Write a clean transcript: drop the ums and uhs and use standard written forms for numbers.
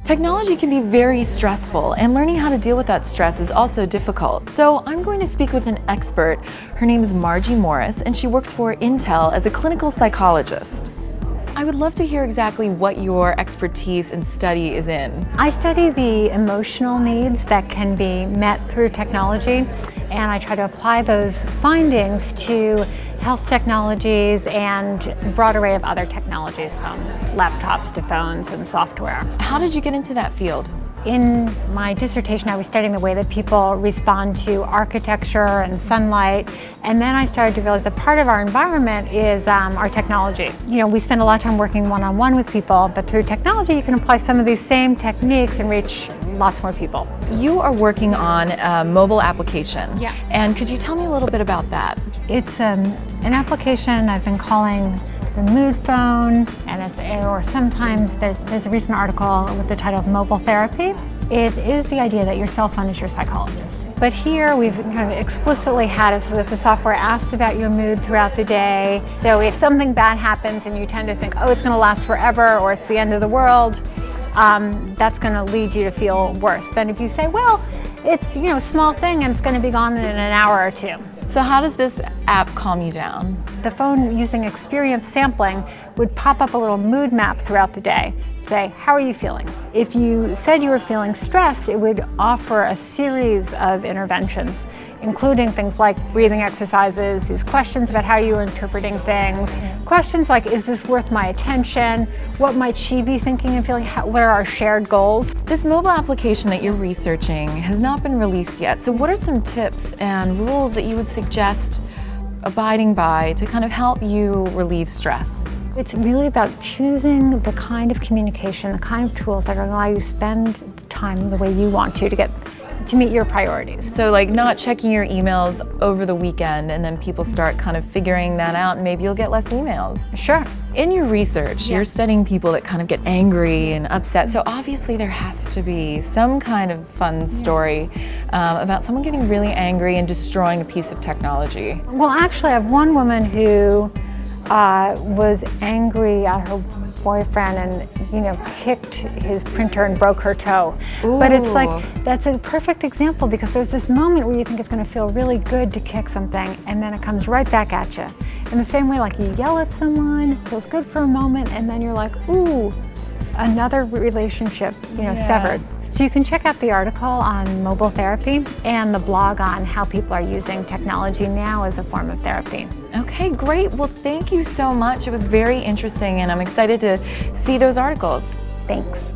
Technology can be very stressful, and learning how to deal with that stress is also difficult. So I'm going to speak with an expert. Her name is Margie Morris, and she works for Intel as a clinical psychologist. I would love to hear exactly what your expertise and study is in. I study the emotional needs that can be met through technology, and I try to apply those findings to health technologies and a broad array of other technologies, from laptops to phones and software. How did you get into that field? In my dissertation, I was studying the way that people respond to architecture and sunlight, and then I started to realize that part of our environment is our technology. You know, we spend a lot of time working one-on-one with people, but through technology you can apply some of these same techniques and reach lots more people. You are working on a mobile application. Yeah. And could you tell me a little bit about that? It's an application I've been calling the mood phone, or sometimes there's a recent article with the title of mobile therapy. It is the idea that your cell phone is your psychologist. But here we've kind of explicitly had it so that the software asks about your mood throughout the day. So if something bad happens and you tend to think, oh, it's going to last forever, or it's the end of the world, that's going to lead you to feel worse than if you say, well, it's a small thing and it's going to be gone in an hour or two. So how does this app calm you down? The phone, using experience sampling, would pop up a little mood map throughout the day. Say, how are you feeling? If you said you were feeling stressed, it would offer a series of interventions, including things like breathing exercises, these questions about how you're interpreting things, questions like, is this worth my attention? What might she be thinking and feeling? What are our shared goals? This mobile application that you're researching has not been released yet, so what are some tips and rules that you would suggest abiding by to kind of help you relieve stress? It's really about choosing the kind of communication, the kind of tools that are going to allow you to spend time the way you want to meet your priorities. So like not checking your emails over the weekend and then people start kind of figuring that out and maybe you'll get less emails. Sure. In your research, you're studying people that kind of get angry and upset, so obviously there has to be some kind of fun story about someone getting really angry and destroying a piece of technology. Well, actually I have one woman who was angry at her boyfriend and kicked his printer and broke her toe. Ooh. But it's like, that's a perfect example, because there's this moment where you think it's going to feel really good to kick something, and then it comes right back at you. In the same way, like you yell at someone, it feels good for a moment, and then you're like, ooh, another relationship severed. So you can check out the article on mobile therapy and the blog on how people are using technology now as a form of therapy. Okay, great. Well, thank you so much. It was very interesting and I'm excited to see those articles. Thanks.